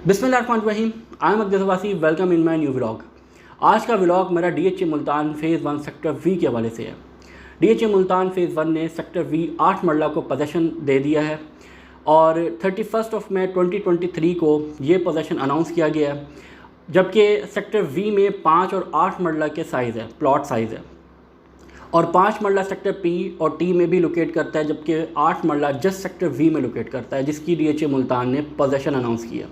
बिस्मिल्लाहिर्रहमानिर्रहीम। I am Abdulwasi, welcome in my new vlog. आज का व्लॉग मेरा DHA Multan phase 1 sector V के हवाले से है। DHA मुल्तान फ़ेज़ 1 ने सेक्टर वी 8 मरला को पोजेसन दे दिया है और 31 मई 2023 को ये पोजेसन अनाउंस किया गया है, जबकि सेक्टर वी में 5 और 8 मरला के साइज़ है, प्लॉट साइज़ है, और 5 मरला सेक्टर पी और टी में भी लोकेट करता है, जबकि 8 मरला जस्ट सेक्टर वी में लोकेट करता है, जिसकी DHA मुल्तान ने पोजेसन अनाउंस किया।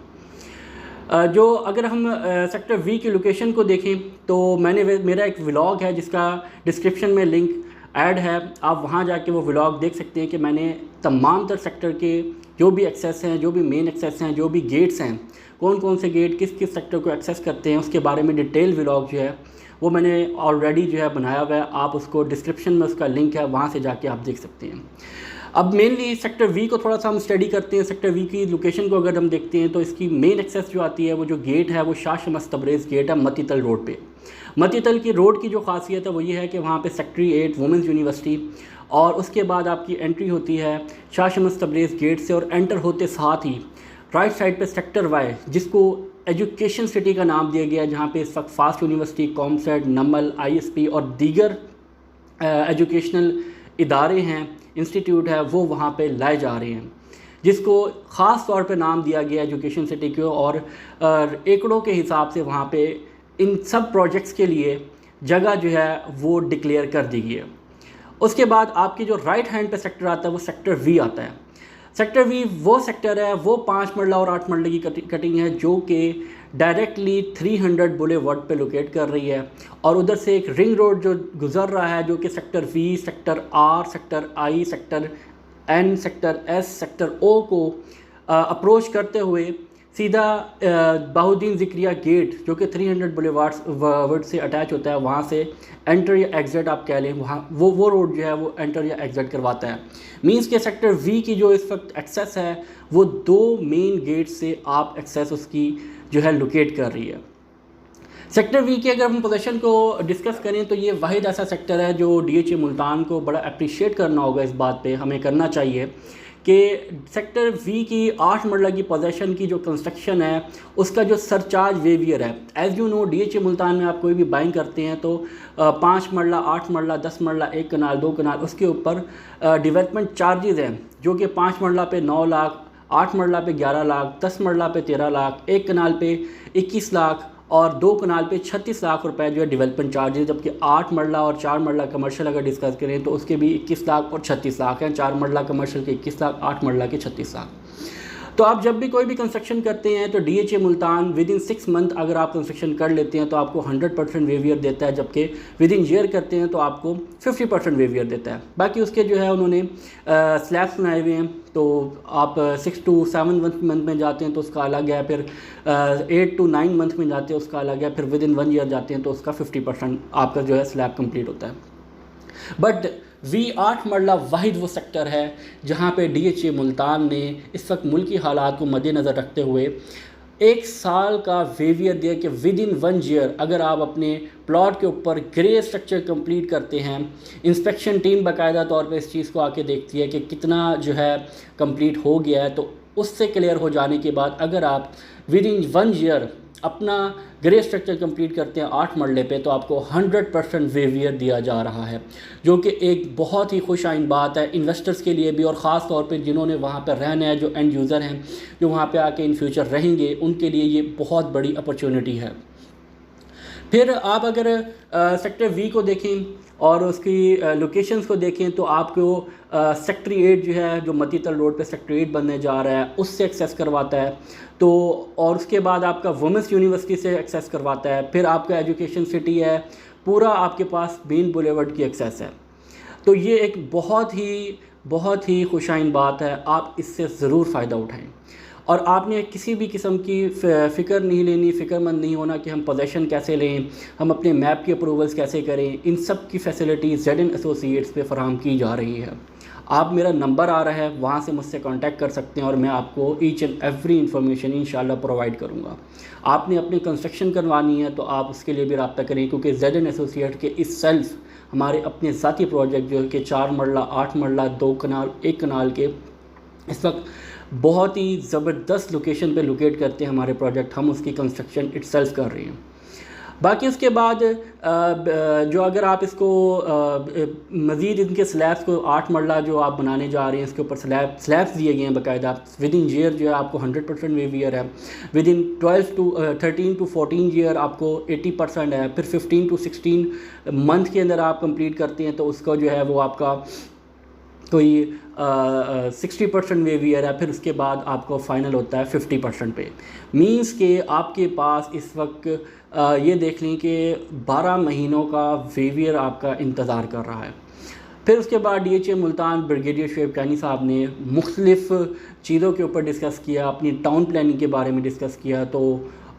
जो अगर हम सेक्टर वी की लोकेशन को देखें तो मेरा एक व्लॉग है जिसका डिस्क्रिप्शन में लिंक ऐड है, आप वहां जाके वो व्लॉग देख सकते हैं कि मैंने तमाम तर सेक्टर के जो भी एक्सेस हैं, जो भी मेन एक्सेस हैं, जो भी गेट्स हैं, कौन कौन से गेट किस किस सेक्टर को एक्सेस करते हैं, उसके बारे में डिटेल व्लॉग जो है वो मैंने ऑलरेडी जो है बनाया हुआ है। आप उसको डिस्क्रिप्शन में उसका लिंक है, वहाँ से जाके आप देख सकते हैं। अब मेनली सेक्टर वी को थोड़ा सा हम स्टडी करते हैं। सेक्टर वी की लोकेशन को अगर हम देखते हैं तो इसकी मेन एक्सेस जो आती है, वो जो गेट है वो शाह शमस तबरेज़ गेट है मतीतल रोड पे। मतीतल की रोड की जो खासियत है वो ये है कि वहाँ पे सेक्टर 8 वुमेंस यूनिवर्सिटी और उसके बाद आपकी एंट्री होती है शाह शमस तबरेज़ गेट से, और एंटर होते साथ ही राइट साइड पे सेक्टर वाई, जिसको एजुकेशन सिटी का नाम दिया गया है, जहाँ पे इस वक्त फास्ट यूनिवर्सिटी, कॉमसेट, नमल, ISP और दीगर एजुकेशनल इदारे हैं, इंस्टीट्यूट है, वो वहाँ पे लाए जा रहे हैं, जिसको ख़ास तौर पे नाम दिया गया एजुकेशन सिटी को। और एकड़ों के हिसाब से वहाँ पे इन सब प्रोजेक्ट्स के लिए जगह जो है वो डिक्लेयर कर दी गई है। उसके बाद आपकी जो राइट हैंड पे सेक्टर आता है वो सेक्टर वी आता है। सेक्टर वी वो सेक्टर है, वो 5 मरला और 8 मरले की कटिंग है, जो कि डायरेक्टली 300 बुलेवार्ड पे लोकेट कर रही है, और उधर से एक रिंग रोड जो गुज़र रहा है, जो कि sector V, sector R, sector I, sector N, sector S, sector O को अप्रोच करते हुए सीधा बाहुद्दीन ज़िक्रिया गेट, जो कि 300 बुलेवार्ड से अटैच होता है, वहाँ से एंटर या एग्ज़िट आप कह लें, वहाँ वो रोड जो है वो एंटर या एग्ज़िट करवाता है। मींस के सेक्टर वी की जो इस वक्त एक्सेस है वो 2 मेन गेट से आप एक्सेस उसकी जो है लोकेट कर रही है। सेक्टर वी की अगर हम पोजीशन को डिस्कस करें तो ये वाहिद ऐसा सेक्टर है जो DHA मुल्तान को बड़ा अप्रिशिएट करना होगा, इस बात पे हमें करना चाहिए कि सेक्टर वी की 8 मरला की पोजीशन की जो कंस्ट्रक्शन है उसका जो सरचार्ज वेवियर है, as you know DHA Multan में आप कोई भी बाइंग करते हैं तो 5 मरला, 8 मरला, 10 मरला, 1 कनाल, 2 कनाल, उसके ऊपर डेवलपमेंट चार्जेस हैं, जो कि 5 मरला पे 9 लाख, 8 मरला पे 11 लाख, 10 मरला पे 13 लाख, 1 कनाल पे 21 लाख और 2 कनाल पे 36 लाख रुपए जो है डेवलपमेंट चार्जेस। जबकि 8 मरला और 4 मरला कमर्शियल अगर डिस्कस करें तो उसके भी 21 लाख और 36 लाख हैं। 4 मरला कमर्शियल के 21 लाख, 8 मरला के 36 लाख। तो आप जब भी कोई भी कंस्ट्रक्शन करते हैं तो DHA Multan with in 6 month अगर आप कंस्ट्रक्शन कर लेते हैं तो आपको 100% वेवियर देता है, जबकि विद इन ईयर करते हैं तो आपको 50% वेवियर देता है। बाकी उसके जो है उन्होंने स्लैब्स बनाए हुए हैं, तो आप 6 to 7 मंथ में जाते हैं तो उसका अलग है, फिर 8 to 9 मंथ में जाते हैं उसका अलग है, फिर विद इन 1 ईयर जाते हैं तो उसका 50% आपका जो है स्लैब कंप्लीट होता है। बट वी 8 मरला वाहिद वो सेक्टर है जहाँ पे DHA मुल्तान ने इस वक्त मुल्की हालात को मद्देनज़र रखते हुए 1 साल का वेवियर दिया कि विद इन 1 ईयर अगर आप अपने प्लॉट के ऊपर ग्रे स्ट्रक्चर कंप्लीट करते हैं, इंस्पेक्शन टीम बाकायदा तौर पे इस चीज़ को आके देखती है कि कितना जो है कंप्लीट हो गया है, तो उससे क्लियर हो जाने के बाद अगर आप विद इन 1 ईयर अपना ग्रे स्ट्रक्चर कंप्लीट करते हैं 8 मरले पे, तो आपको 100% वेवियर दिया जा रहा है, जो कि एक बहुत ही खुश आइन बात है इन्वेस्टर्स के लिए भी, और ख़ास तौर पे जिन्होंने वहाँ पर रहना है, जो एंड यूज़र हैं जो वहाँ पे आके इन फ्यूचर रहेंगे, उनके लिए ये बहुत बड़ी अपॉर्चुनिटी है। फिर आप अगर सेक्टर वी को देखें और उसकी लोकेशंस को देखें तो आपको सेक्टर 8 जो है, जो मतीतल रोड पे सेक्टर 8 बनने जा रहा है, उससे एक्सेस करवाता है। तो और उसके बाद आपका वुमेंस यूनिवर्सिटी से एक्सेस करवाता है, फिर आपका एजुकेशन सिटी है, पूरा आपके पास मेन बुलेवार्ड की एक्सेस है। तो ये एक बहुत ही खुशाइन बात है, आप इससे ज़रूर फ़ायदा उठाएं। और आपने किसी भी किस्म की फ़िक्र नहीं लेनी, फ़िक्रमंद नहीं होना कि हम पोजीशन कैसे लें, हम अपने मैप के अप्रूवल्स कैसे करें, इन सब की फैसिलिटी ZN एसोसिएट्स पे फराहम की जा रही है। आप मेरा नंबर आ रहा है, वहाँ से मुझसे कांटेक्ट कर सकते हैं और मैं आपको ईच एंड एवरी इंफॉर्मेशन इंशाल्लाह प्रोवाइड करूँगा। आपने अपनी कंस्ट्रक्शन करवानी है तो आप उसके लिए भी रब्ता करें, क्योंकि ZN एसोसिएट के इस सेल्फ हमारे अपने ज़ाती प्रोजेक्ट जो कि 4 मरला, 8 मरला, 2 कनाल, 1 कनाल के इस वक्त बहुत ही ज़बरदस्त लोकेशन पे लोकेट करते हैं हमारे प्रोजेक्ट, हम उसकी कंस्ट्रक्शन इटसेल्फ कर रहे हैं। बाकी उसके बाद जो अगर आप इसको मज़ीद इनके स्लैब्स को 8 मरला जो आप बनाने जा रहे हैं, इसके ऊपर स्लैब्स दिए गए हैं बाकायदा। विद इन ईयर जो है आपको 100% वेवियर है, विद इन 13 to 14 ईयर आपको 80% है, फिर 15 to 16 मंथ के अंदर आप कंप्लीट करते हैं तो उसका जो है वो आपका कोई 60% वेवियर है, फिर उसके बाद आपको फ़ाइनल होता है 50% पे। मींस के आपके पास इस वक्त ये देख लें कि 12 महीनों का वेवियर आपका इंतज़ार कर रहा है। फिर उसके बाद DHA मुल्तान ब्रिगेडियर शुएब कैनी साहब ने मुख्तलिफ़ चीज़ों के ऊपर डिस्कस किया, अपनी टाउन प्लानिंग के बारे में डिस्कस किया। तो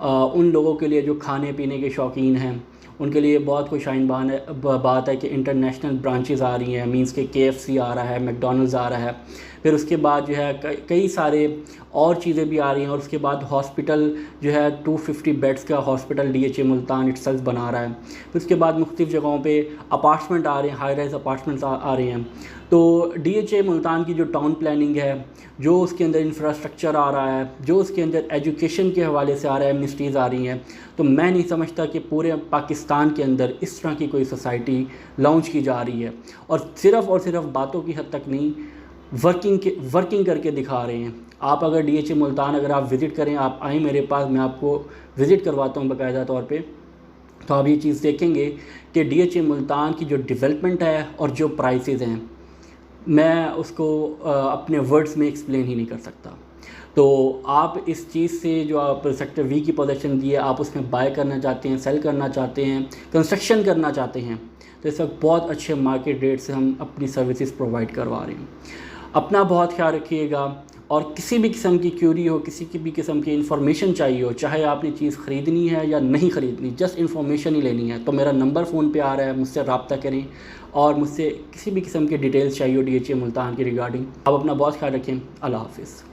उन लोगों के लिए जो खाने पीने के शौकीन हैं उनके लिए बहुत कोई शाइन बात है कि इंटरनेशनल ब्रांचेस आ रही हैं, मींस के KFC आ रहा है, मैकडॉनल्ड्स आ रहा है, फिर उसके बाद जो है कई सारे और चीज़ें भी आ रही हैं। और उसके बाद हॉस्पिटल जो है 250 बेड्स का हॉस्पिटल DHA मुल्तान इटसेल्फ बना रहा है। फिर उसके बाद मुख्तलिफ़ जगहों पे अपार्टमेंट आ रहे हैं, हाई राइज अपार्टमेंट्स आ रहे हैं। तो DHA मुल्तान की जो टाउन प्लानिंग है, जो उसके अंदर इंफ्रास्ट्रक्चर आ रहा है, जो उसके अंदर एजुकेशन के हवाले से आ रहा है, मिनिस्ट्रीज़ आ रही हैं, तो मैं नहीं समझता कि पूरे पाकिस्तान के अंदर इस तरह की कोई सोसाइटी लॉन्च की जा रही है। और सिर्फ बातों की हद तक नहीं, वर्किंग करके दिखा रहे हैं। आप अगर DHA मुल्तान अगर आप विज़िट करें, आप आएँ मेरे पास, मैं आपको विज़िट करवाता हूँ बाकायदा तौर पे, तो आप ये चीज़ देखेंगे कि DHA मुल्तान की जो डेवलपमेंट है और जो प्राइसेस हैं, मैं उसको अपने वर्ड्स में एक्सप्लेन ही नहीं कर सकता। तो आप इस चीज़ से जो आप सेक्टर V की पोजीशन दी है, आप उसमें बाय करना चाहते हैं, सेल करना चाहते हैं, कंस्ट्रक्शन करना चाहते हैं, तो इस वक्त बहुत अच्छे मार्केट रेट से हम अपनी सर्विसेज प्रोवाइड करवा रहे हैं। अपना बहुत ख्याल रखिएगा, और किसी भी किस्म की क्यूरी हो, किसी की भी किस्म की इन्फॉर्मेशन चाहिए हो, चाहे आपने चीज़ ख़रीदनी है या नहीं ख़रीदनी, जस्ट इन्फॉर्मेशन ही लेनी है, तो मेरा नंबर फ़ोन पे आ रहा है, मुझसे रब्ता करें। और मुझसे किसी भी किस्म की डिटेल्स चाहिए हो DHA मुल्तान की रिगार्डिंग, आप अपना बहुत ख्याल रखें। अल्लाह हाफ़िज़।